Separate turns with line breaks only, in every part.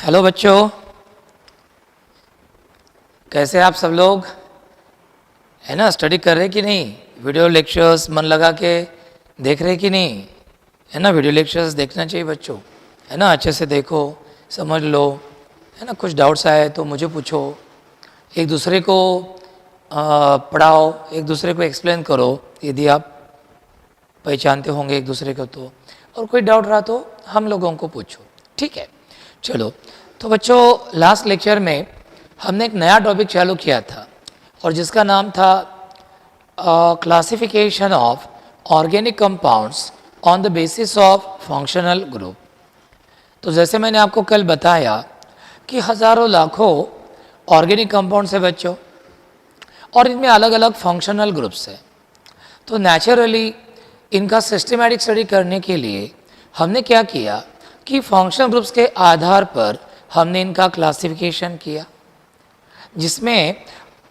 Hello बच्चों, कैसे आप सब लोग? है ना, स्टडी कर रहे कि नहीं? वीडियो लेक्चर्स मन लगा के देख रहे कि नहीं? है ना, वीडियो लेक्चर्स देखना चाहिए बच्चों, है ना। अच्छे से देखो, समझ लो, है ना। कुछ डाउट्स आए तो मुझे पूछो, एक दूसरे को पढ़ाओ, एक दूसरे को एक्सप्लेन करो यदि आप पहचानते होंगे एक दूसरे को तो। और कोई डाउट रहा तो हम लोगों को पूछो, ठीक है। चलो, तो बच्चों लास्ट लेक्चर में हमने एक नया टॉपिक चालू किया था और जिसका नाम था classification of organic compounds on the basis of functional group. तो जैसे मैंने आपको कल बताया कि हज़ारों लाखों ऑर्गेनिक कंपाउंड्स है बच्चों, और इनमें अलग अलग फंक्शनल ग्रुप्स हैं। तो नेचुरली इनका सिस्टमैटिक स्टडी करने के लिए हमने क्या किया कि फंक्शनल ग्रुप्स के आधार पर हमने इनका क्लासिफिकेशन किया, जिसमें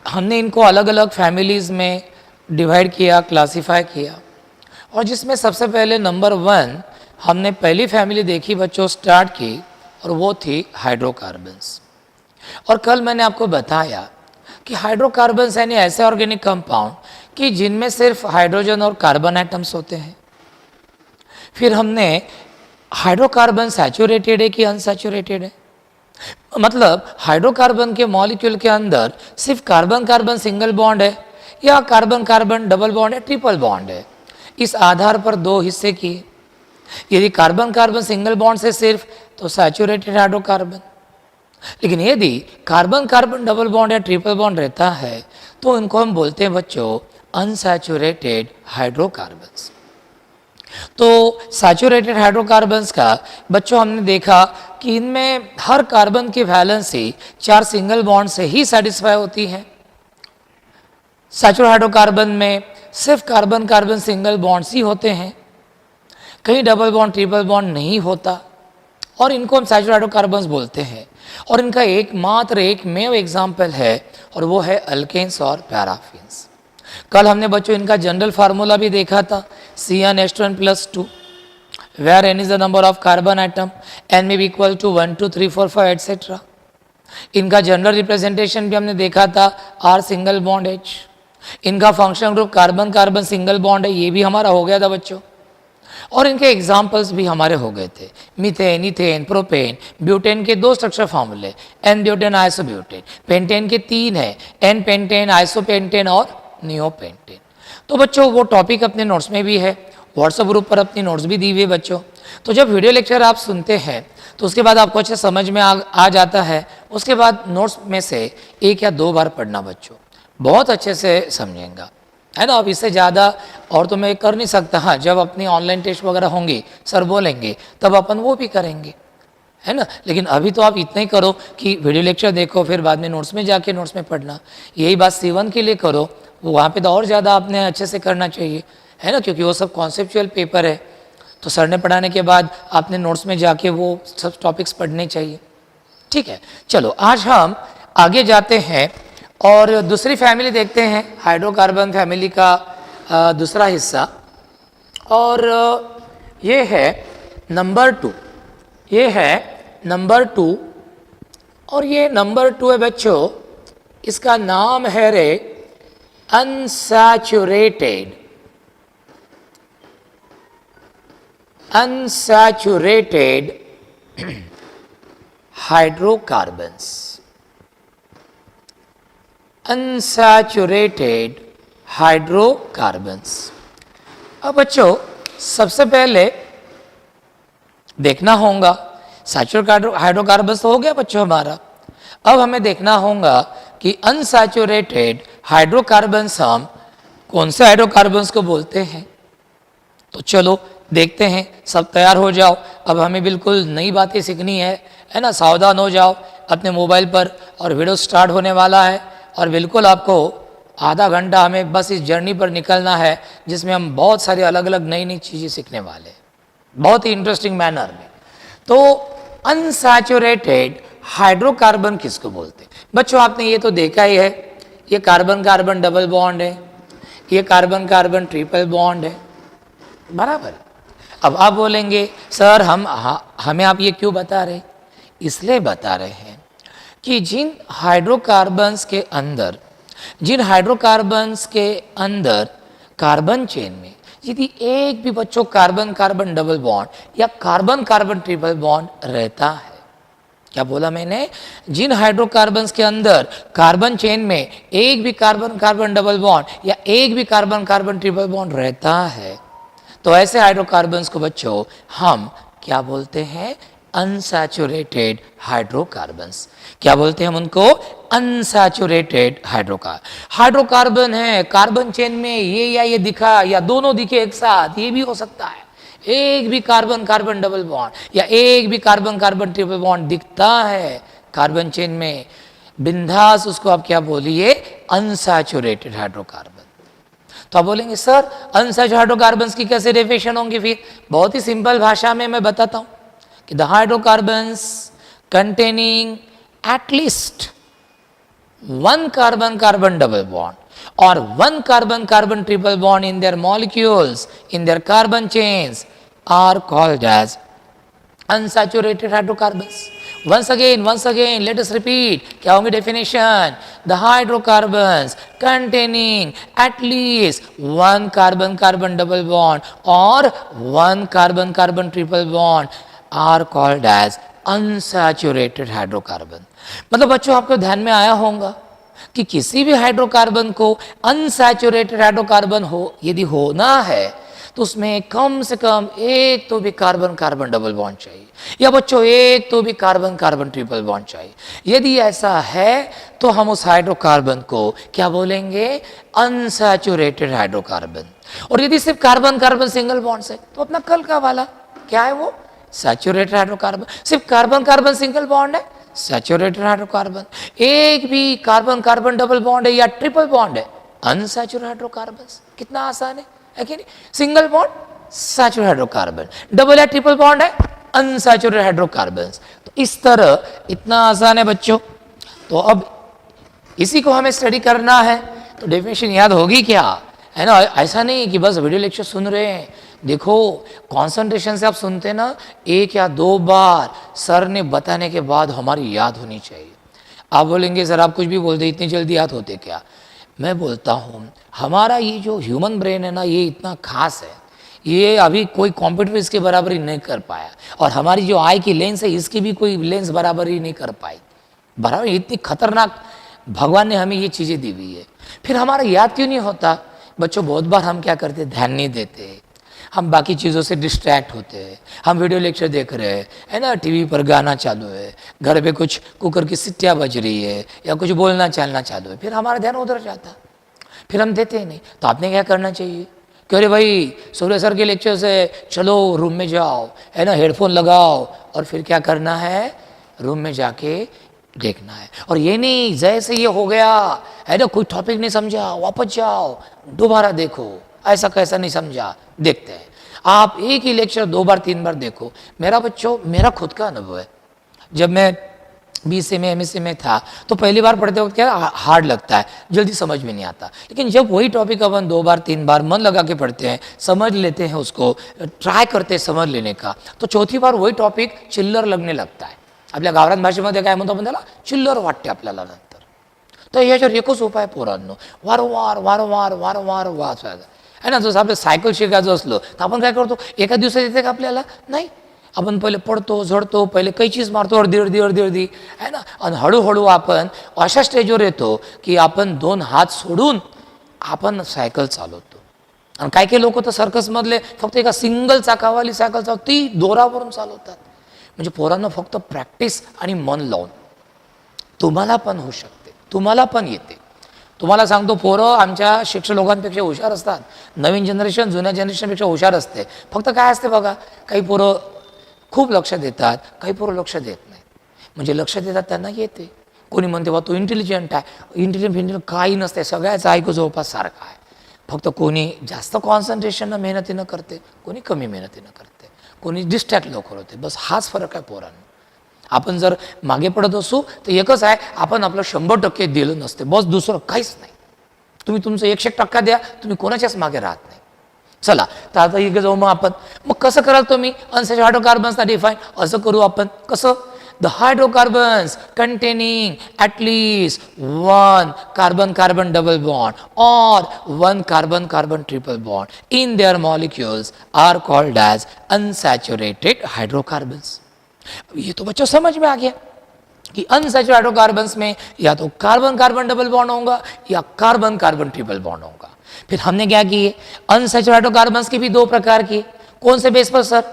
हमने इनको अलग अलग फैमिलीज़ में डिवाइड किया, क्लासिफाई किया। और जिसमें सबसे पहले नंबर 1 हमने पहली फैमिली देखी बच्चों, स्टार्ट की, और वो थी हाइड्रोकार्बन्स। और कल मैंने आपको बताया कि हाइड्रोकार्बन्स यानी ऐसे ऑर्गेनिक कंपाउंड कि जिनमें सिर्फ हाइड्रोजन और कार्बन एटम्स होते हैं। फिर हमने हाइड्रोकार्बन सैचुरेटेड है कि अनसैचुरेटेड है, मतलब हाइड्रोकार्बन के मॉलिक्यूल के अंदर सिर्फ कार्बन कार्बन सिंगल बॉन्ड है या कार्बन कार्बन डबल बॉन्ड है, ट्रिपल बॉन्ड है। इस आधार पर दो हिस्से किए। यदि कार्बन कार्बन सिंगल बॉन्ड से सिर्फ तो सैचुरेटेड हाइड्रोकार्बन, लेकिन यदि कार्बन कार्बन डबल बॉन्ड या ट्रिपल बॉन्ड रहता है तो इनको हम बोलते हैं बच्चों अनसैचुरेटेड हाइड्रोकार्बन्स। तो सैचुरेटेड हाइड्रोकार्बन्स का बच्चों हमने देखा कि इनमें हर कार्बन की वैलेंसी 4 सिंगल बॉन्ड से ही सेटिस्फाई होती है। सैचुरेटेड हाइड्रोकार्बन में सिर्फ कार्बन कार्बन सिंगल बॉन्ड्स ही होते हैं, कहीं डबल बॉन्ड ट्रिपल बॉन्ड नहीं होता, और इनको हम सैचुरेटेड हाइड्रोकार्बन्स बोलते हैं। और इनका एकमात्र एकमेव एग्जाम्पल है और वो है अल्केन्स और पैराफिन्स। कल हमने बच्चों इनका जनरल फार्मूला भी देखा था, CnH2n+2, where n is the number of carbon atom, n may be equal to 1 2 3 4 5 etc. इनका जनरल रिप्रेजेंटेशन भी हमने देखा था, R सिंगल बॉन्ड H। इनका functional group carbon carbon single bond है, ये भी हमारा हो गया था बच्चों। और इनके एग्जाम्पल्स भी हमारे हो गए थे, मीथेन, इथेन, प्रोपेन। ब्यूटेन के 2 स्ट्रक्चर फॉर्मूले, एन ब्यूटेन आइसोब्यूटेन। पेंटेन के 3 है, एन पेंटेन, आइसोपेंटेन और नियोपेंटेन। तो बच्चों वो टॉपिक अपने नोट्स में भी है, व्हाट्सएप ग्रुप पर अपनी नोट्स भी दी हुई है बच्चों। तो जब वीडियो लेक्चर आप सुनते हैं तो उसके बाद आपको अच्छे समझ में आ जाता है। उसके बाद नोट्स में से 1 या 2 बार पढ़ना बच्चों, बहुत अच्छे से समझेंगे, है ना। अब इससे ज़्यादा और तो मैं कर नहीं सकता। हाँ, जब अपनी ऑनलाइन टेस्ट वगैरह होंगी, सर बोलेंगे, तब अपन वो भी करेंगे, है ना। लेकिन अभी तो आप इतना ही करो कि वीडियो लेक्चर देखो, फिर बाद में नोट्स में जाके नोट्स में पढ़ना। यही बात C1 के लिए करो, वो वहाँ पे तो और ज़्यादा आपने अच्छे से करना चाहिए, है ना, क्योंकि वो सब कॉन्सेप्चुअल पेपर है। तो सर ने पढ़ाने के बाद आपने नोट्स में जाके वो सब टॉपिक्स पढ़ने चाहिए, ठीक है। चलो आज हम आगे जाते हैं और दूसरी फैमिली देखते हैं, हाइड्रोकार्बन फैमिली का दूसरा हिस्सा, और ये है नंबर 2। ये है नंबर 2, और ये नंबर 2 है बच्चों, इसका नाम है रे अनसैचुरेटेड हाइड्रोकार्बन्स। Unsaturated hydrocarbons. अब बच्चों सबसे पहले देखना होगा, सैचुरेटेड हाइड्रोकार्बन्स तो हो गया बच्चों हमारा। अब हमें देखना होगा कि अनसैचुरेटेड हाइड्रोकार्बन्स हम कौन से हाइड्रोकार्बन्स को बोलते हैं। तो चलो देखते हैं, सब तैयार हो जाओ। अब हमें बिल्कुल नई बातें सीखनी है ना। सावधान हो जाओ अपने मोबाइल पर, और वीडियो स्टार्ट होने वाला है। और बिल्कुल आपको आधा घंटा हमें बस इस जर्नी पर निकलना है, जिसमें हम बहुत सारी अलग अलग नई नई चीज़ें सीखने वाले हैं, बहुत ही इंटरेस्टिंग मैनर में। तो अनसैचुरेटेड हाइड्रोकार्बन किसको बोलते हैं बच्चों? आपने ये तो देखा ही है, ये कार्बन कार्बन डबल बॉन्ड है, ये कार्बन कार्बन ट्रिपल बॉन्ड है, बराबर। अब आप बोलेंगे सर हमें आप ये क्यों बता रहे? इसलिए बता रहे हैं कि जिन हाइड्रोकार्बन्स के अंदर कार्बन चेन में यदि एक भी बच्चों कार्बन कार्बन डबल बॉन्ड या कार्बन कार्बन ट्रिपल बॉन्ड रहता है, क्या बोला मैंने, जिन हाइड्रोकार्बन्स के अंदर कार्बन चेन में एक भी कार्बन कार्बन डबल बॉन्ड या एक भी कार्बन कार्बन ट्रिपल बॉन्ड रहता है, तो ऐसे हाइड्रोकार्बन्स को बच्चों हम क्या बोलते हैं, अनसैचुरेटेड हाइड्रोकार्बन्स। क्या बोलते हैं हम उनको, अनसैचुरेटेड हाइड्रोकार्बन है कार्बन चेन में ये या ये दिखा या दोनों दिखे एक साथ, ये भी हो सकता है। एक भी कार्बन कार्बन डबल बॉन्ड या एक भी कार्बन कार्बन ट्रिपल बॉन्ड दिखता है कार्बन चेन में, बिंदास उसको आप क्या बोलिए, अनसैचुरेटेड हाइड्रोकार्बन। तो आप बोलेंगे सर अनसैचुरेटेड हाइड्रोकार्बन्स की कैसे डेफिनेशन होंगी, फिर बहुत ही सिंपल भाषा में मैं बताता हूं कि the hydrocarbons containing at least one carbon carbon double bond or one carbon carbon triple bond in their molecules, in their carbon chains, are called as unsaturated hydrocarbons. Once again, let us repeat. क्या होंगी definition? The hydrocarbons containing at least one carbon carbon double bond or one carbon carbon triple bond are called as unsaturated hydrocarbon. मतलब बच्चों आपको ध्यान में आया होगा कि किसी भी हाइड्रोकार्बन को अनसैचुरेटेड हाइड्रोकार्बन हो यदि होना है तो उसमें कम से कम एक तो भी कार्बन कार्बन डबल बॉन्ड चाहिए या बच्चों एक तो भी कार्बन कार्बन ट्रिपल बॉन्ड चाहिए। यदि ऐसा है तो हम उस हाइड्रोकार्बन को क्या बोलेंगे, अनसैचुरेटेड हाइड्रोकार्बन। और यदि सिर्फ कार्बन कार्बन सिंगल बॉन्ड से तो अपना कल का वाला क्या है, वो सैचुरेटेड हाइड्रोकार्बन। सिर्फ कार्बन कार्बन सिंगल बॉन्ड है, सैचुरेटेड हाइड्रोकार्बन। एक भी कार्बन कार्बन डबल बॉन्ड है या ट्रिपल बॉन्ड है, अनसैचुरेटेड हाइड्रोकार्बन। कितना आसान है कि नहीं, single bond saturated hydrocarbon, double या ट्रिपल बॉन्ड है, अनसैचुरेटेड हाइड्रोकार्बन। तो इस तरह इतना आसान है बच्चों। तो अब इसी को हमें स्टडी करना है तो डेफिनेशन याद होगी क्या, है ना। ऐसा नहीं कि बस वीडियो लेक्चर सुन रहे हैं, देखो कंसंट्रेशन से आप सुनते ना, एक या दो बार सर ने बताने के बाद हमारी याद होनी चाहिए। आप बोलेंगे सर आप कुछ भी बोल दे, इतनी जल्दी याद होते क्या। मैं बोलता हूँ हमारा ये जो ह्यूमन ब्रेन है ना, ये इतना खास है, ये अभी कोई कंप्यूटर इसके बराबरी नहीं कर पाया। और हमारी जो आई की लेंस है इसकी भी कोई लेंस बराबरी नहीं कर पाई। बराबर इतनी खतरनाक भगवान ने हमें ये चीज़ें दी हुई है, फिर हमारा याद क्यों नहीं होता। बच्चों बहुत बार हम क्या करते, ध्यान नहीं देते, हम बाकी चीज़ों से डिस्ट्रैक्ट होते हैं। हम वीडियो लेक्चर देख रहे हैं, है ना, टीवी पर गाना चालू है, घर पे कुछ कुकर की सिटियाँ बज रही है या कुछ बोलना चालना चालू है, फिर हमारा ध्यान उधर जाता, फिर हम देते ही नहीं। तो आपने क्या करना चाहिए कि अरे भाई सूर्य सर के लेक्चर से चलो रूम में जाओ, है ना, हेडफोन लगाओ और फिर क्या करना है, रूम में जाके देखना है। और ये नहीं जैसे ये हो गया, है ना, कोई टॉपिक नहीं समझा वापस जाओ दोबारा देखो, ऐसा कैसा नहीं समझा, देखते हैं। आप एक ही लेक्चर 2 बार 3 बार देखो। मेरा बच्चों मेरा खुद का अनुभव है, जब मैं BSc में MSc में था तो पहली बार पढ़ते वक्त क्या हार्ड लगता है, जल्दी समझ में नहीं आता। लेकिन जब वही टॉपिक अपन 2 बार 3 बार मन लगा के पढ़ते हैं, समझ लेते हैं, उसको ट्राय करते हैं समझ लेने का, तो चौथी बार वही टॉपिक चिल्लर लगने लगता है। आपल्या गावरान भाषेमध्ये काय म्हणतो आपण त्याला, चिल्लर वाटते आपल्याला नंतर। तर याच्यावर एकच उपाय पोरांनो, वारंवार वारंवार वारंवार वाचायला, है ना। जसं आपलं सायकल शिकायचं असलं तर आपण काय करतो, एका दिवसात येते का आपल्याला, नाही। आपण पहिले पडतो झडतो, पहिले कैचीच मारतो अर्धी अर्धी अर्धी अर्धी, है ना। आणि हळूहळू आपण अशा स्टेजवर येतो की आपण 2 हात सोडून आपण सायकल चालवतो। आणि काही काही लोक तर सर्कसमधले फक्त एका सिंगल चाकावाली सायकल चालवतात, ती दोरावरून चालवतात। म्हणजे पोरांना फक्त प्रॅक्टिस आणि मन लावून तुम्हाला पण होऊ शकते, तुम्हाला पण येते। तुम्हाला सांगतो पोरं आमच्या शिक्षक लोकांपेक्षा हुशार असतात, नवीन जनरेशन जुन्या जनरेशनपेक्षा हुशार असते। फक्त काय असते बघा, काही पोरं खूप लक्ष देतात, काही पोरं लक्ष देत नाही। म्हणजे लक्ष देतात त्यांना येते, कोणी म्हणते बा तो इंटेलिजंट आहे, इंटेलिजंट काही नसते, सगळ्याच ऐकू जवळपास सारखा आहे। फक्त कोणी जास्त कॉन्सन्ट्रेशननं मेहनतीनं करते, कोणी कमी मेहनतीनं करते, कोणी डिस्ट्रॅक्ट लवकर होते, बस हाच फरक आहे पोरांना। आपण जर मागे पडत असू तर एकच आहे, आपण आपलं 100% दिलं नसते, बस दुसरं काहीच नाही। तुम्ही तुमचं 100% द्या, तुम्ही कोणाच्याच मागे राहत नाही। चला तर आता इकडे जाऊ, मग आपण मग कसं कराल तुम्ही अनसॅच्युरेटेड हायड्रोकार्बन्सला डिफाईन, असं करू आपण कसं, the hydrocarbons containing at least one carbon-carbon double bond or one carbon-carbon triple bond in their molecules are called as unsaturated hydrocarbons. ये तो बच्चों समझ में आ गया कि अनसैचुरेटेड हाइड्रोकार्बन्स में या तो कार्बन कार्बन डबल बॉन्ड होगा या कार्बन कार्बन ट्रिपल बॉन्ड होगा। फिर हमने क्या किए, अनसैचुरेटेड हाइड्रोकार्बन्स की भी दो प्रकार की, कौन से बेस पर सर,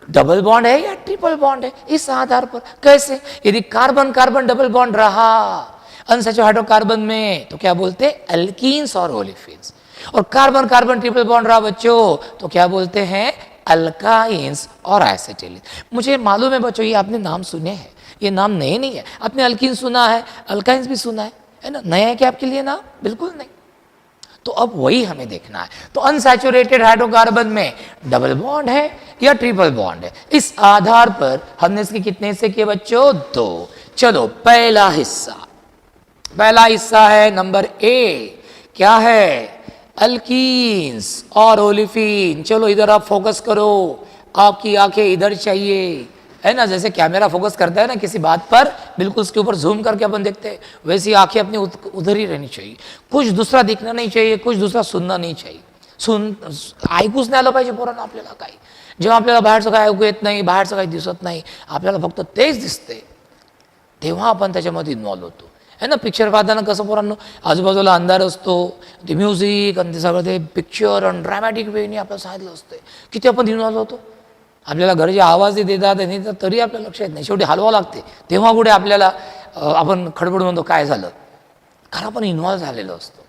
डबल बॉन्ड है या ट्रिपल बॉन्ड है, इस आधार पर। कैसे, यदि कार्बन कार्बन डबल बॉन्ड रहा अनसैचुरेटेड हाइड्रोकार्बन में तो क्या बोलते हैं, एल्कीन्स और ओलेफिन्स, और कार्बन कार्बन ट्रिपल बॉन्ड रहा बच्चों तो क्या बोलते हैं, अल्काइंस और एसिटिलीन। मुझे मालूम है बच्चों ये आपने नाम सुने हैं, ये नाम नए नहीं है, आपने अल्कीन सुना है, अल्काइंस भी सुना है ना, नया है क्या आपके लिए नाम, बिल्कुल नहीं। तो अब वही हमें देखना है, तो अनसैचुरेटेड हाइड्रोकार्बन में डबल बॉन्ड है या ट्रिपल बॉन्ड है, इस आधार पर हमने इसके कितने हिस्से किए बच्चों, दो। चलो पहला हिस्सा है नंबर ए, क्या है, अल्कीन्स और ओलिफिन। चलो इधर आप फोकस करो, आपकी आंखें इधर चाहिए, है ना, जैसे कैमरा फोकस करता है ना किसी बात पर, बिल्कुल उसके ऊपर जूम करके अपन देखते हैं, वैसी आंखें अपनी उधर ही रहनी चाहिए, कुछ दूसरा दिखना नहीं चाहिए, कुछ दूसरा सुनना नहीं चाहिए। ऐकूच नाही आलं पाहिजे पोरांना आपल्याला काही, जेव्हा आपल्याला बाहेरचं काय ऐकू येत नाही, बाहेरचं काही दिसत नाही, आपल्याला फक्त तेच दिसते, तेव्हा आपण त्याच्यामध्ये इन्व्हॉल्व होतो, है ना। पिक्चर पाहताना कसं पोरांनो, आजूबाजूला अंधार असतो, ते म्युझिक आणि ते सगळं ते पिक्चर आणि ड्रॅमॅटिक वेनी आपल्याला सांगितलं असतं, किती आपण इन्व्हॉल्व होतो, आपल्याला घरचे आवाजही देतात आणि तरी आपल्याला लक्ष येत नाही, शेवटी हलवावं लागते, तेव्हा कुठे आपल्याला आपण खडबड म्हणतो काय झालं, कारण आपण इन्व्हॉल्व झालेलो असतो।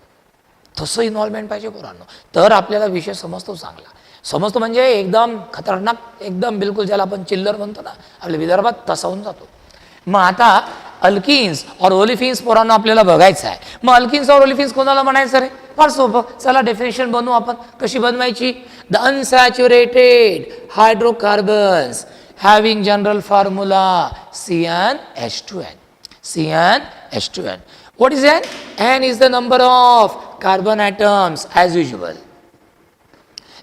तसं इन्व्हॉल्वमेंट पाहिजे पोरांनो, तर आपल्याला विषय समजतो, चांगला समजतो, म्हणजे एकदम खतरनाक, एकदम बिलकुल ज्याला आपण चिल्लर म्हणतो ना आपल्या विदर्भात, तसा होऊन जातो। मग आता अल्किन्स और ओलिफिन्स पोरांनो आपल्याला बघायचं आहे, मग अल्किन्स और ओलिफिन्स कोणाला म्हणायचं रे, फार सोपं, चला डेफिनेशन बनवू आपण, कशी बनवायची, the unsaturated hydrocarbons having general formula CnH2n, CnH2n, what is n? n is the number of carbon atoms as usual,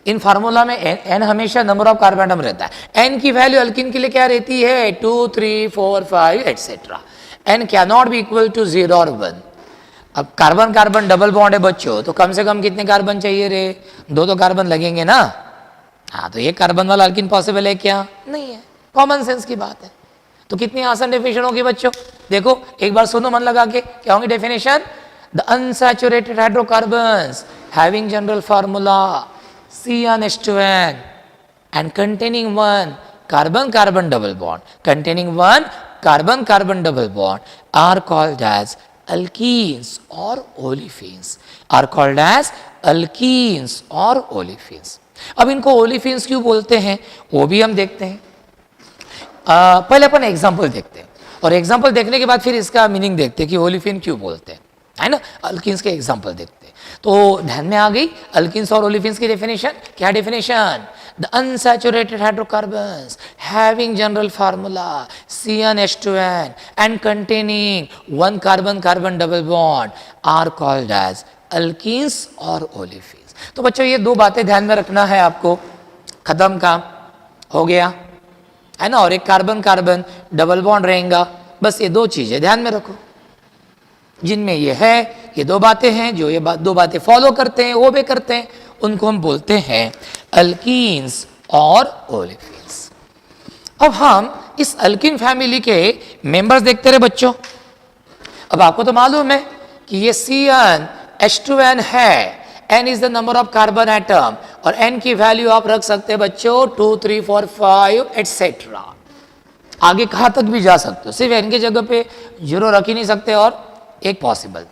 in formula में n हमेशा नंबर ऑफ कार्बन एटम रहता है, n की वैल्यू अल्किन के लिए क्या रहती है, 2 3 4 5 etcetera, n can not be equal to 0 और 1। अब कार्बन कार्बन डबल बॉन्ड है बच्चों, तो कम से कम कितने कार्बन चाहिए रे, दो तो कार्बन लगेंगे ना, हाँ, तो ये कार्बन वाला अल्किन पॉसिबल है क्या, नहीं है, कॉमन सेंस की बात है। तो कितनी आसान डेफिनेशन होगी बच्चों, देखो एक बार सुनो मन लगा के, क्या होंगी definition, the unsaturated hydrocarbons having general formula CnH2n and containing one carbon-carbon double bond, containing one carbon-carbon double bond are called as alkenes or olefins, are called as alkenes or olefins। अब इनको olefins क्यों बोलते हैं वो भी हम देखते हैं, पहले अपन एग्जाम्पल देखते हैं, और एग्जाम्पल देखने के बाद फिर इसका मीनिंग देखते हैं कि ओलिफिन क्यों बोलते हैं, है ना। अल्किन्स के एग्जाम्पल देखते हैं, तो ध्यान में आ गई अल्किन्स और ओलिफिन्स की डेफिनेशन, क्या definition, the unsaturated hydrocarbons having general formula CnH2n and containing one carbon carbon double bond are called as alkenes और ओलिफिन्स। तो बच्चों ये दो बातें ध्यान में रखना है आपको, खत्म काम हो गया, है ना, और एक कार्बन कार्बन डबल बॉन्ड रहेगा, बस ये दो चीजें ध्यान में रखो, जिनमें ये है, ये दो बातें हैं, जो ये दो बातें फॉलो करते हैं, वो भी करते हैं, उनको हम बोलते हैं अल्कीन्स और ओलिफिन्स। अब हम इस अल्किन फैमिली के मेंबर्स देखते रहे बच्चों। अब आपको तो मालूम है कि ये CnH2n है, n is the number of carbon atom, और n की वैल्यू आप रख सकते हैं बच्चों 2 3 4 5 एटसेट्रा, आगे कहाँ तक भी जा सकते हो, सिर्फ n की जगह पे 0 रख ही नहीं सकते, और एक पॉसिबल।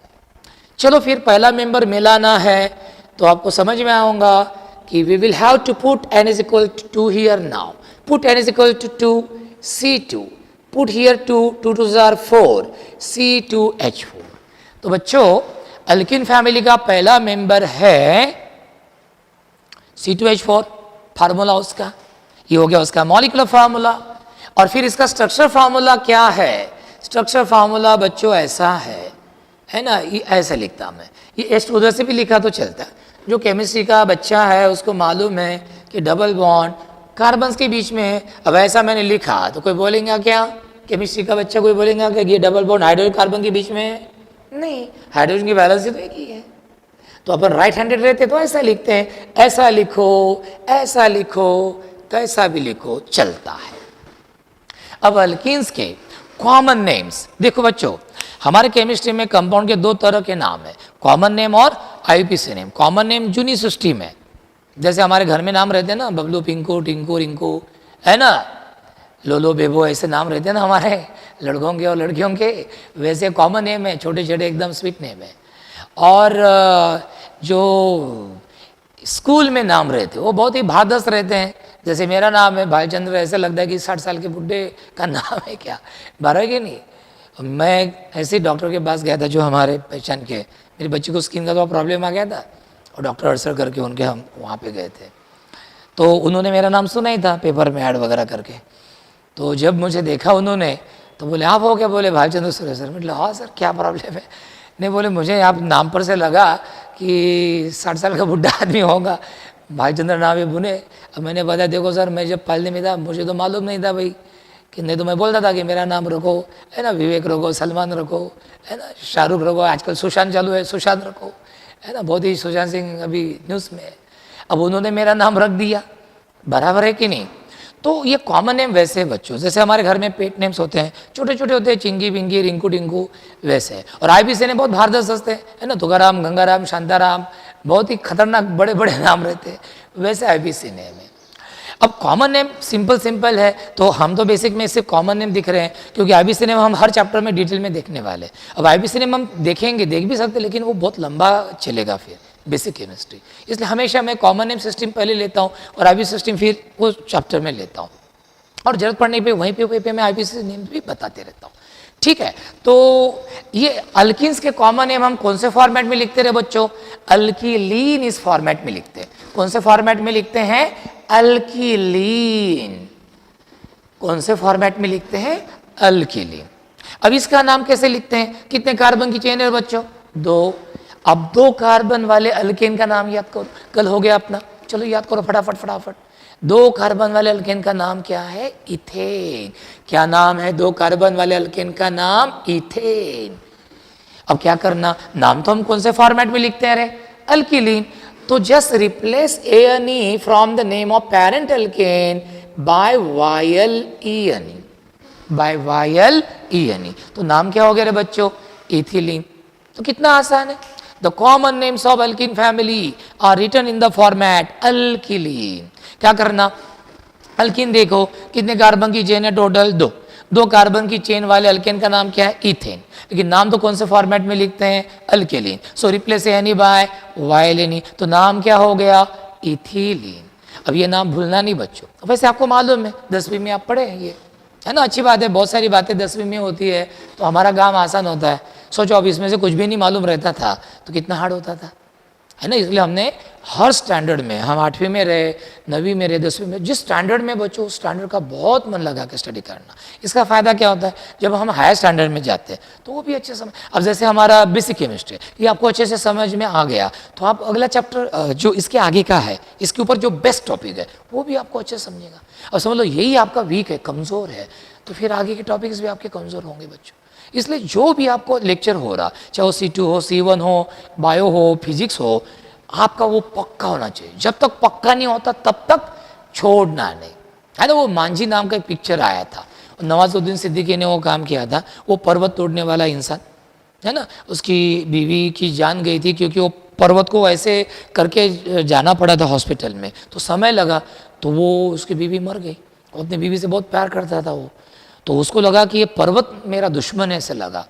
चलो फिर पहला मेंबर मिलाना है, तो आपको समझ में आऊंगा कि we will have to put n is equal to 2 here now, put n is equal to 2 C2, put here 2 2 2 are 4 C2H4। तो बच्चों अल्किन फैमिली का पहला मेंबर है C2H4, फार्मूला उसका ये हो गया, उसका मॉलिक्यूलर फार्मूला। और फिर इसका स्ट्रक्चर फार्मूला क्या है, स्ट्रक्चर फार्मूला बच्चों ऐसा है ना, ये ऐसा लिखता मैं, ये एस उधर से भी लिखा तो चलता है, जो केमिस्ट्री का बच्चा है उसको मालूम है कि डबल बॉन्ड कार्बन्स के बीच में है। अब ऐसा मैंने लिखा तो कोई बोलेंगे क्या, केमिस्ट्री का बच्चा कोई बोलेगा कि ये डबल बॉन्ड हाइड्रोजन कार्बन के बीच में है? नहीं, हाइड्रोजन की वैलेंसी तो एक ही है। तो अपन राइट हैंडेड रहते तो ऐसा लिखते हैं, ऐसा लिखो, ऐसा लिखो, कैसा भी लिखो चलता है। अब अल्कीन्स के कॉमन नेम्स देखो बच्चों, हमारे केमिस्ट्री में कंपाउंड के दो तरह के नाम है, कॉमन नेम और आईयूपीएसी नेम। कॉमन नेम जूनी सृष्टि में, जैसे हमारे घर में नाम रहते हैं ना, बबलू, पिंकू, टिंकू, रिंकू, है ना, लोलो, बेबो, ऐसे नाम रहते हैं ना हमारे लड़कों के और लड़कियों के, वैसे कॉमन नेम है, छोटे छोटे एकदम स्वीट नेम है। और जो स्कूल में नाम रहते वो बहुत ही भादस रहते हैं। जैसे मेरा नाम है भालचंद्र, ऐसे लगता है कि 60 साल के बुढ़े का नाम है क्या, 12 के नहीं। मैं ऐसे डॉक्टर के पास गया था जो हमारे पहचान के, मेरी बच्ची को स्किन का तो प्रॉब्लम आ गया था और डॉक्टर अरसर करके उनके हम वहाँ पे गए थे, तो उन्होंने मेरा नाम सुना ही था पेपर में ऐड वगैरह करके। तो जब मुझे देखा उन्होंने तो बोले आप हो क्या, बोले भालचंद्र सुरेश सर। मतलब हाँ सर क्या प्रॉब्लम है? नहीं, बोले मुझे आप नाम पर से लगा कि 60 साल का बुढ़ा आदमी होगा, भालचंद्र नाम है बुने। अब मैंने बताया देखो सर, मैं जब पालने में था मुझे तो मालूम नहीं था भाई, कि नहीं तो मैं बोलता था कि मेरा नाम रखो, है ना, विवेक रखो, सलमान रखो, है ना, शाहरुख रखो, आजकल सुशांत चालू है, सुशांत रखो, है ना, बहुत ही सुशांत सिंह अभी न्यूज़ में है। अब उन्होंने मेरा नाम रख दिया, बराबर है कि नहीं? तो ये कॉमन नेम वैसे है बच्चों, जैसे हमारे घर में पेट नेम्स होते हैं, छोटे छोटे होते हैं, चिंगी बिंगी, रिंकू टिंकू, वैसे है। और आईबीसी ने बहुत भारदस्त हंसते हैं, है ना, तुकाराम, गंगाराम, शांताराम, बहुत ही खतरनाक बड़े बड़े नाम रहते हैं, वैसे आईबीसी नेम है। अब कॉमन नेम सिंपल सिंपल है, तो हम तो बेसिक में सिर्फ कॉमन नेम दिख रहे हैं, क्योंकि आईबीसी नेम हम हर चैप्टर में डिटेल में देखने वाले। अब आईबीसी नेम हम देखेंगे, देख भी सकते, लेकिन वो बहुत लंबा चलेगा फिर बेसिक केमिस्ट्री, इसलिए हमेशा मैं कॉमन नेम सिस्टम पहले लेता हूँ और आईबीसी सिस्टम फिर वो चैप्टर में लेता हूँ, और जरूरत पड़ने पे वहीं पे मैं आईबीसी नेम भी बताते रहता हूँ। ठीक है, तो ये अल्किन्स के कॉमन नेम हम कौन से फॉर्मेट में लिखते रहे बच्चों? अल्किलीन इस फॉर्मेट में लिखते हैं। कौन से फॉर्मेट में लिखते हैं? अल्किलीन। कौन से फॉर्मेट में लिखते हैं? अल्किलीन। अब इसका नाम कैसे लिखते हैं? कितने कार्बन की चेन है बच्चों? 2। अब 2 कार्बन वाले अल्केन का नाम याद करो, कल हो गया अपना, चलो याद करो फटाफट फटाफट। 2 कार्बन वाले अल्केन का नाम क्या है? इथेन। क्या नाम है 2 कार्बन वाले अल्केन का नाम? इथेन। अब क्या करना, नाम तो हम कौन से फॉर्मेट में लिखते हैं रे? अल्किलीन। तो just replace ANE from the name of parent alkane by yl ENE, by yl ENE। तो नाम क्या हो गया रे बच्चों? इथिलीन। तो कितना आसान है। The common names of alkene family are written in the format alkylene. क्या करना, अल्किन देखो कितने कार्बन की चेन है टोटल? 2। 2 कार्बन की चेन वाले अल्केन का नाम क्या है? इथेन। लेकिन नाम तो कौन से फॉर्मेट में लिखते हैं? Alkylene. So replace ane by ylene, तो नाम क्या हो गया? इथिलीन। अब ये नाम भूलना नहीं बच्चों, वैसे आपको मालूम है 10वीं में आप पढ़े हैं ये, है ना, अच्छी बात है, बहुत सारी बातें 10वीं में होती है तो हमारा काम आसान होता है। सोचो अब इसमें से कुछ भी नहीं मालूम रहता था तो कितना हार्ड होता था, है ना। इसलिए हमने हर स्टैंडर्ड में, हम 8वीं में रहे, 9वीं में रहे, 10वीं में, जिस स्टैंडर्ड में बच्चों उस स्टैंडर्ड का बहुत मन लगा के स्टडी करना। इसका फ़ायदा क्या होता है, जब हम हायर स्टैंडर्ड में जाते हैं तो वो भी अच्छे समझ, अब जैसे हमारा बेसिक केमिस्ट्री ये आपको अच्छे से समझ में आ गया तो आप अगला चैप्टर जो इसके आगे का है, इसके ऊपर जो बेस्ट टॉपिक है वो भी आपको अच्छे समझेगा। अब समझ लो यही आपका वीक है, कमज़ोर है, तो फिर आगे के टॉपिक्स भी आपके कमज़ोर होंगे बच्चों। इसलिए जो भी आपको लेक्चर हो रहा, चाहे वो C2 हो, C1 हो, बायो हो, फिजिक्स हो, आपका वो पक्का होना चाहिए। जब तक पक्का नहीं होता तब तक छोड़ना नहीं, है ना। वो मांझी नाम का एक पिक्चर आया था, नवाजुद्दीन सिद्दीकी ने वो काम किया था, वो पर्वत तोड़ने वाला इंसान, है ना, उसकी बीवी की जान गई थी क्योंकि वो पर्वत को ऐसे करके जाना पड़ा था हॉस्पिटल में, तो समय लगा, तो वो उसकी बीवी मर गई। वो अपनी बीवी से बहुत प्यार करता था वो, तो उसको लगा कि ये पर्वत मेरा दुश्मन है, ऐसे लगा,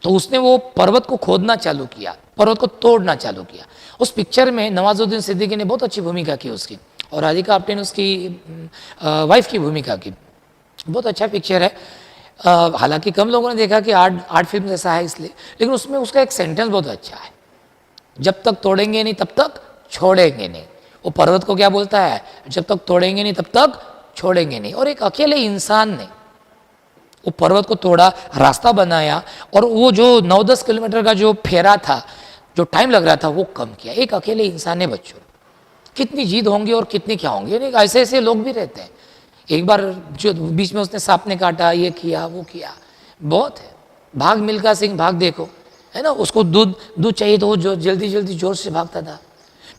तो उसने वो पर्वत को खोदना चालू किया, पर्वत को तोड़ना चालू किया। उस पिक्चर में नवाजुद्दीन सिद्दीकी ने बहुत अच्छी भूमिका की उसकी, और राधिका आप्टे ने उसकी वाइफ की भूमिका की। बहुत अच्छा पिक्चर है, हालांकि कम लोगों ने देखा कि आर्ट फिल्म ऐसा है इसलिए, लेकिन उसमें उसका एक सेंटेंस बहुत अच्छा है, जब तक तोड़ेंगे नहीं तब तक छोड़ेंगे नहीं। वो पर्वत को क्या बोलता है, जब तक तोड़ेंगे नहीं तब तक छोड़ेंगे नहीं। और एक अकेले इंसान ने वो पर्वत को तोड़ा, रास्ता बनाया, और वो जो 9-10 किलोमीटर का जो फेरा था, जो टाइम लग रहा था, वो कम किया। एक अकेले इंसान ने बच्चों, कितनी जीत होंगी और कितनी क्या होंगी, ऐसे ऐसे लोग भी रहते हैं। एक बार जो बीच में उसने सांप ने काटा, ये किया वो किया, बहुत है। भाग मिल्खा सिंह भाग देखो, है ना, उसको दूध दूध चाहिए तो वो जो जल्दी जल्दी जोर से भागता था।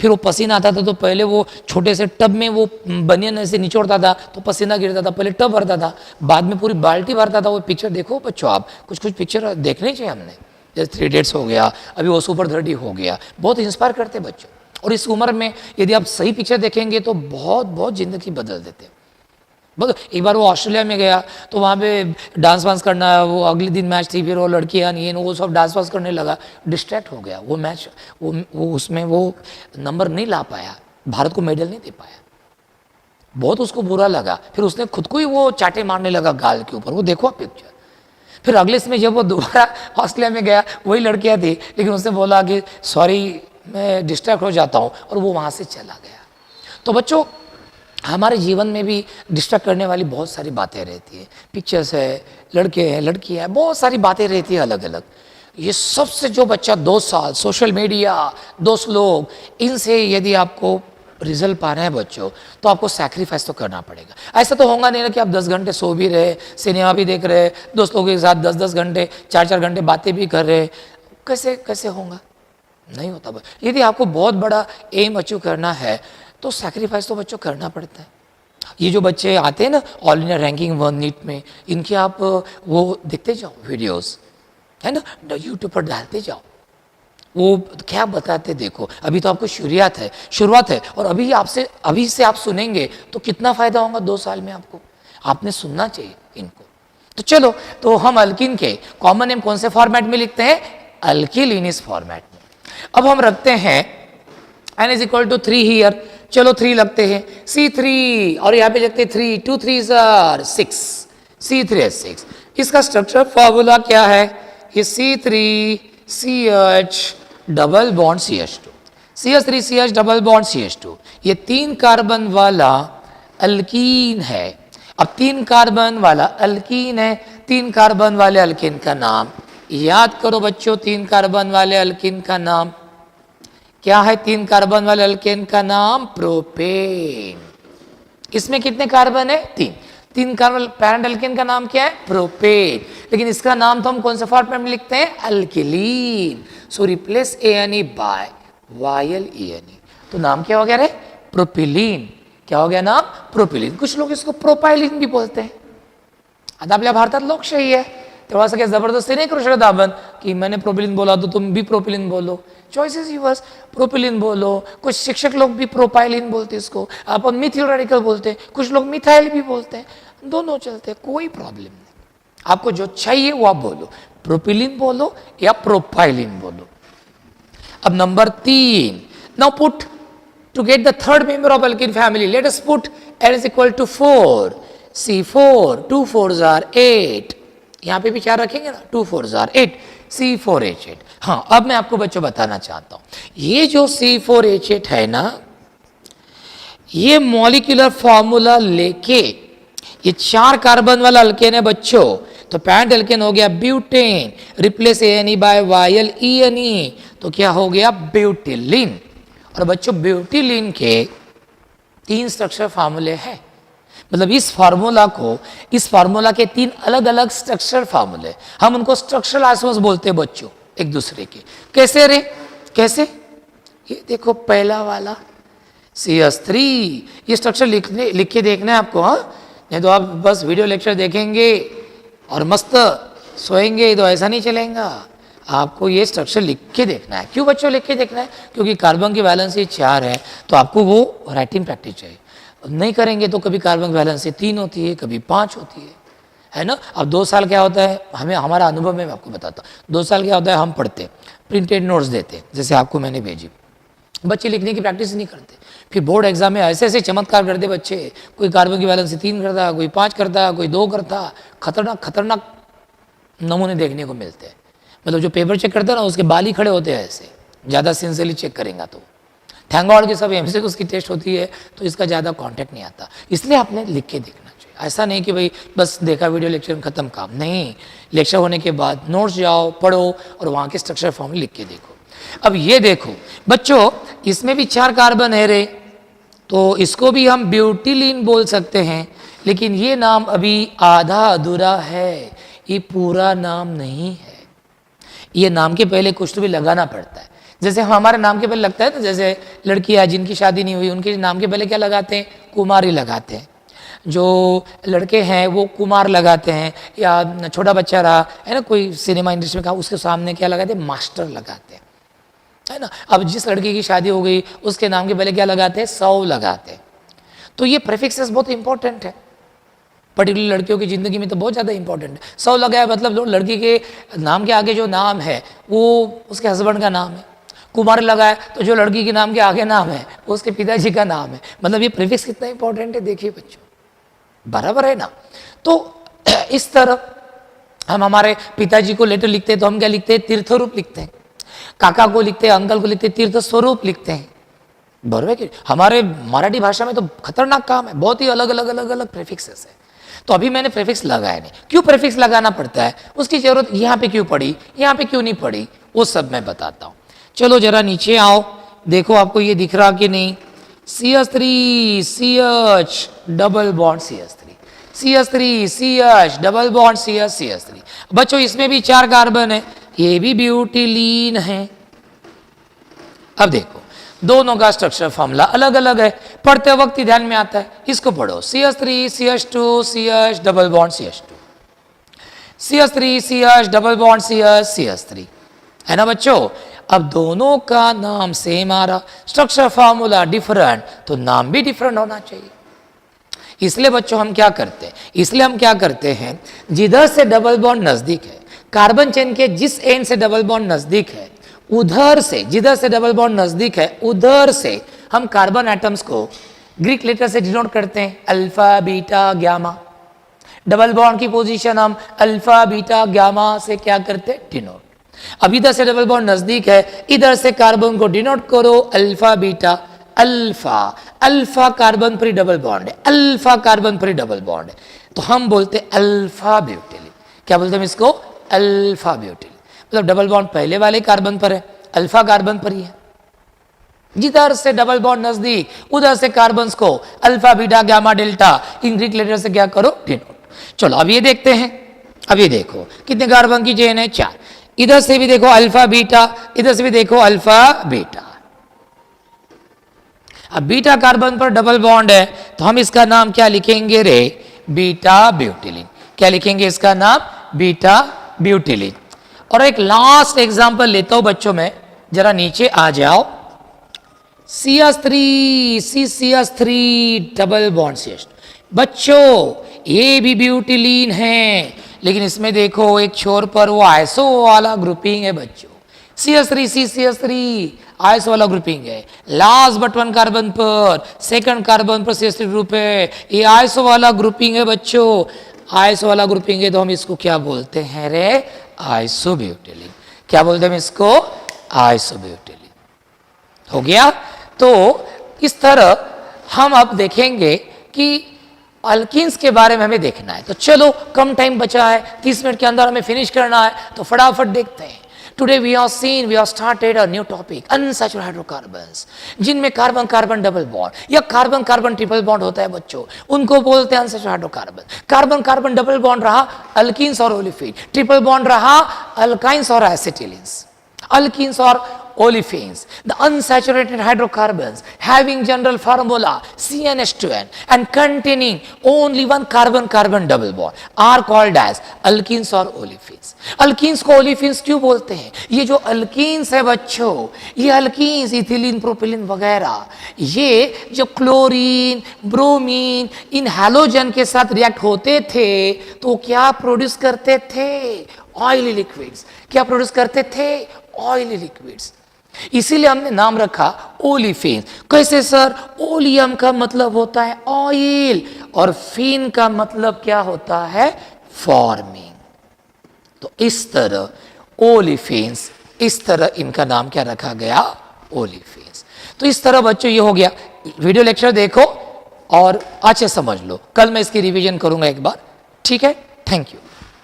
फिर वो पसीना आता था तो पहले वो छोटे से टब में वो बनियान ऐसे निचोड़ता था तो पसीना गिरता था, पहले टब भरता था, बाद में पूरी बाल्टी भरता था। वो पिक्चर देखो बच्चों, आप कुछ कुछ पिक्चर देखने चाहिए हमने, जैसे 3 इडियट्स हो गया, अभी वो सुपर 30 हो गया, बहुत इंस्पायर करते बच्चों। और इस उम्र में यदि आप सही पिक्चर देखेंगे तो बहुत बहुत ज़िंदगी बदल देते हैं। बहुत। एक बार वो ऑस्ट्रेलिया में गया तो वहाँ पे डांस वांस करना, वो अगले दिन मैच थी, फिर वो लड़कियाँ नहीं वो सब डांस वांस करने लगा, डिस्ट्रैक्ट हो गया वो मैच, वो उसमें वो नंबर नहीं ला पाया, भारत को मेडल नहीं दे पाया, बहुत उसको बुरा लगा। फिर उसने खुद को ही वो चाटे मारने लगा गाल के ऊपर, वो देखो आप पिक्चर। फिर अगले समय जब वो दोबारा ऑस्ट्रेलिया में गया, वही लड़कियाँ थी, लेकिन उसने बोला कि सॉरी मैं डिस्ट्रैक्ट हो जाता हूँ, और वो वहाँ से चला गया। तो बच्चों, हमारे जीवन में भी डिस्ट्रैक्ट करने वाली बहुत सारी बातें रहती है, पिक्चर्स है, लड़के हैं, लड़कियाँ हैं, बहुत सारी बातें रहती है अलग अलग। ये सबसे जो बच्चा 2 साल सोशल मीडिया, दोस्त लोग, इनसे यदि आपको रिजल्ट पाना है बच्चों, तो आपको सैक्रिफाइस तो करना पड़ेगा। ऐसा तो होगा नहीं ना कि आप 10 घंटे सो भी रहे, सिनेमा भी देख रहे, दोस्त लोगों के साथ 10-10 घंटे 4-4 घंटे बातें भी कर रहे, कैसे कैसे होगा, नहीं होता। यदि आपको बहुत बड़ा एम अचीव करना है तो सैक्रिफाइस तो बच्चों करना पड़ता है। ये जो बच्चे आते हैं ना ऑल इंडिया रैंकिंग 1 नीट में, इनके आप वो देखते जाओ वीडियोस, है ना, यूट्यूब पर डालते जाओ, वो क्या बताते देखो। अभी तो आपको शुरुआत है, और अभी से आप सुनेंगे तो कितना फायदा होगा 2 साल में आपको, आपने सुनना चाहिए इनको। तो चलो, तो हम अल्किन के कॉमन नेम कौन से फॉर्मेट में लिखते हैं, अल्किल इस फॉर्मेट में। अब हम रखते हैं n is equal to 3 here, चलो 3 लगते हैं, C3, और यहाँ पे लिखते हैं 3, 2 3 आर 6, C3H6। इसका स्ट्रक्चर फॉर्मूला क्या है, ये C3CH double bond CH2, CH3CH double bond CH2, ये 3 कार्बन वाला अल्कीन है। अब 3 कार्बन वाला अल्कीन है, 3 कार्बन वाले अल्कीन का नाम याद करो बच्चों। 3 कार्बन वाले अल्कीन का नाम क्या है, 3 कार्बन वाले अल्केन का नाम प्रोपेन। इसमें कितने कार्बन है, 3 कार्बन, पैरेंट अल्केन का नाम क्या है, प्रोपेन, लेकिन इसका नाम तो हम कौन से फॉर्मेट में लिखते हैं, alkylene. So replace ANE by YLENE, तो नाम क्या हो गया रे, प्रोपिलीन। क्या हो गया नाम, प्रोपिलीन। कुछ लोग इसको प्रोपाइलिन भी बोलते हैं। आता आपल्या भारतात लोकशाही आहे, तेव्हा असं काही जबरदस्ती नाही करू शकत आपण की मैंने प्रोपिलीन बोला तो तुम भी प्रोपिलीन बोलो, चॉइसेस यूवर्स, प्रोपिलीन बोलो। कुछ शिक्षक लोग भी प्रोपाइलिन बोलते इसको, अपन मिथिल रेडिकल बोलते हैं, कुछ लोग मिथाइल भी बोलते हैं, दोनों चलते हैं, कोई प्रॉब्लम नहीं। आपको जो चाहिए वो आप बोलो, प्रोपिलीन बोलो या प्रोपाइलिन बोलो। अब number 3, now put to get the third member of alkene family, let us put L is equal to 4, C4, 2 4s are 8, यहाँ पे भी क्या रखेंगे ना, 2 4s are 8, C4H8। हाँ, अब मैं आपको बच्चों बताना चाहता हूँ, ये जो C4H8 है ना, ये मॉलिक्यूलर फॉर्मूला लेके ये 4 कार्बन वाला अल्केन है बच्चों, तो पैरेंट अल्केन हो गया butane, replace ANE by YLENE, तो क्या हो गया, ब्यूटिलीन। और बच्चों ब्यूटिलीन के 3 स्ट्रक्चर फार्मूले हैं, मतलब इस फार्मूला के 3 अलग अलग स्ट्रक्चर फार्मूले, हम उनको स्ट्रक्चरल आइसोमर्स बोलते हैं बच्चों एक दूसरे के। कैसे रे, कैसे, ये देखो पहला वाला CH3, ये स्ट्रक्चर लिख के देखना है आपको, हाँ, नहीं तो आप बस वीडियो लेक्चर देखेंगे और मस्त सोएंगे तो ऐसा नहीं चलेगा। आपको ये स्ट्रक्चर लिख के देखना है। क्यों बच्चों लिख के देखना है, क्योंकि कार्बन की वैलेंसी 4 है, तो आपको वो राइटिंग प्रैक्टिस चाहिए। नहीं करेंगे तो कभी कार्बन की वैलेंसी 3 होती है, कभी 5 होती है ना। अब 2 साल क्या होता है, हमें हमारा अनुभव में मैं आपको बताता हूँ। 2 साल क्या होता है, हम पढ़ते, प्रिंटेड नोट्स देते, जैसे आपको मैंने भेजी, बच्चे लिखने की प्रैक्टिस नहीं करते, फिर बोर्ड एग्जाम में ऐसे ऐसे चमत्कार करते बच्चे, कोई कार्बन की वैलेंसी 3 करता, कोई 5 करता, कोई 2 करता। खतरनाक नमूने देखने को मिलते हैं। मतलब जो पेपर चेक करते हैं ना, उसके बाल ही खड़े होते हैं ऐसे, ज़्यादा सिंसियरली चेक करेंगे तो। थैंक गॉड की सब MCQ उसकी टेस्ट होती है, तो इसका ज़्यादा कॉन्टेक्ट नहीं आता, इसलिए आपने लिख के देखना चाहिए। ऐसा नहीं कि भाई बस देखा वीडियो लेक्चर में ख़त्म काम, नहीं, लेक्चर होने के बाद नोट्स जाओ, पढ़ो और वहाँ के स्ट्रक्चर फॉर्म लिख के देखो। अब ये देखो बच्चों, इसमें भी 4 कार्बन है रे, तो इसको भी हम ब्यूटिलीन बोल सकते हैं, लेकिन ये नाम अभी आधा अधूरा है, ये पूरा नाम नहीं है। ये नाम के पहले कुछ तो भी लगाना पड़ता है। जैसे हमारे नाम के पहले लगता है ना, जैसे लड़कियां जिनकी शादी नहीं हुई उनके नाम के पहले क्या लगाते हैं? कुमारी लगाते हैं। जो लड़के हैं वो कुमार लगाते हैं, या छोटा बच्चा रहा है ना कोई सिनेमा इंडस्ट्री में, कहा उसके सामने क्या लगाते हैं? मास्टर लगाते हैं, है ना। अब जिस लड़की की शादी हो गई उसके नाम के पहले क्या लगाते हैं? सौ लगाते हैं। तो ये प्रेफिक्सेस बहुत इंपॉर्टेंट है, पर्टिकुलर लड़कियों की ज़िंदगी में तो बहुत ज़्यादा इंपॉर्टेंट है। सौ लगाया मतलब लड़की के नाम के आगे जो नाम है वो उसके हस्बैंड का नाम है। कुमार लगाया तो जो लड़की के नाम के आगे नाम है वो उसके पिताजी का नाम है। मतलब ये प्रीफिक्स कितना इंपॉर्टेंट है, देखिए बच्चों, बराबर है ना। तो इस तरह हम हमारे पिताजी को लेटर लिखते हैं तो हम क्या लिखते हैं? तीर्थ रूप लिखते हैं। काका को लिखते हैं, अंकल को लिखते हैं, तीर्थ स्वरूप लिखते हैं, बराबर है कि? हमारे मराठी भाषा में तो खतरनाक काम है, बहुत ही अलग अलग अलग अलग प्रीफिक्सेस है। तो अभी मैंने प्रीफिक्स लगाया नहीं। क्यों प्रीफिक्स लगाना पड़ता है, उसकी जरूरत यहाँ पे क्यों पड़ी, यहाँ पे क्यों नहीं पड़ी, वो सब मैं बताता हूँ। चलो जरा नीचे आओ, देखो आपको ये दिख रहा कि नहीं? CH3 CH double bond CH3, CH3 CH double bond CH CH3। बच्चों इसमें भी 4 कार्बन है, ये भी ब्यूटिलीन है। अब देखो दोनों का स्ट्रक्चर फॉर्मूला अलग अलग है, पढ़ते वक्त ही ध्यान में आता है। इसको पढ़ो, CH3 CH2 CH double bond CH2, CH3 CH double bond CH CH3, है ना बच्चों। अब दोनों का नाम सेम आ रहा, स्ट्रक्चर फॉर्मूला डिफरेंट, तो नाम भी डिफरेंट होना चाहिए। इसलिए बच्चों हम क्या करते हैं, जिधर से डबल बॉन्ड नजदीक है, कार्बन चेन के जिस एंड से डबल बॉन्ड नजदीक है, उधर से, जिधर से डबल बॉन्ड नजदीक है उधर से हम कार्बन एटम्स को ग्रीक लेटर से डिनोट करते हैं, alpha beta gamma. Double bond की पोजीशन हम अल्फा बीटा गामा से क्या करते हैं? डिनोट। अब इधर से डबल बॉन्ड नजदीक है, इधर से कार्बन को डिनोट करो alpha beta. Alpha, alpha carbon पर डबल बॉन्ड है, अल्फा कार्बन पर डबल बॉन्ड है, तो हम बोलते हैं अल्फा ब्यूटिलिन। क्या बोलते हैं इसको? अल्फा ब्यूटिलिन। मतलब डबल बॉन्ड पहले वाले कार्बन पर है, अल्फा कार्बन पर ही है। जिधर से डबल बॉन्ड नजदीक उधर से कार्बन्स को alpha beta gamma delta in Greek letter से क्या करो? डिनोट। चलो अब ये देखते हैं, अब ये देखो कितने कार्बन की चेन है? 4। इधर से भी देखो अल्फा बीटा, इधर से भी देखो अल्फा बीटा। अब बीटा कार्बन पर डबल बॉन्ड है तो हम इसका नाम क्या लिखेंगे रे? बीटा ब्यूटिलिन। क्या लिखेंगे इसका नाम? बीटा ब्यूटिलिन। और एक लास्ट एग्जांपल लेता हूं बच्चों में, जरा नीचे आ जाओ। CH3 CH3 double bond CH2। बच्चों ये भी ब्यूटिलीन है, लेकिन इसमें देखो एक छोर पर वो आइसो वाला ग्रुपिंग है बच्चों। CH3 CH3 आइसो वाला ग्रुपिंग है। लास्ट बट 1 कार्बन पर, सेकंड कार्बन पर CH3 ग्रुप है, ये आइसो वाला ग्रुपिंग है बच्चों। आइसो वाला ग्रुपिंग है तो हम इसको क्या बोलते हैं रे? आइसोब्यूटिलीन। क्या बोलते हैं इसको? आइसोब्यूटिलीन। हो गया। तो इस तरह हम अब देखेंगे कि अल्कीन्स के बारे में हमें देखना है। तो चलो कम टाइम बचा है, 30 मिनट के अंदर हमें फिनिश करना है, तो फटाफट देखते हैं। Today we have started a new topic, unsaturated hydrocarbons, जिनमें कार्बन कार्बन डबल बॉन्ड या कार्बन कार्बन ट्रिपल बॉन्ड होता है बच्चों, उनको बोलते हैं unsaturated hydrocarbon. Carbon carbon double bond रहा अल्कीन्स और ओलिफिन, ट्रिपल बॉन्ड रहा अल्काइंस और acetylenes. Alkenes or olefins, the unsaturated hydrocarbons having general formula CnH2n and containing only one carbon-carbon double bond are called as alkenes or olefins. Alkenes को olefins क्यों बोलते हैं? ये जो alkenes है बच्चों, ये alkenes इथिलीन प्रोपिलीन वगैरह, ये जो क्लोरीन ब्रोमीन इन हैलोजन के साथ रिएक्ट होते थे तो क्या प्रोड्यूस करते थे? Oily liquids. क्या प्रोड्यूस करते थे? Oily liquids. इसीलिए हमने नाम रखा ओलिफिन। कैसे सर? ओलियम का मतलब होता है ऑयल और फिन का मतलब क्या होता है? फॉर्मिंग। तो इस तरह ओलिफिन्स, इस तरह इनका नाम क्या रखा गया? ओलिफिन्स। तो इस तरह बच्चों ये हो गया। वीडियो लेक्चर देखो और अच्छे समझ लो। कल मैं इसकी रिवीजन करूंगा एक बार, ठीक है? Thank you.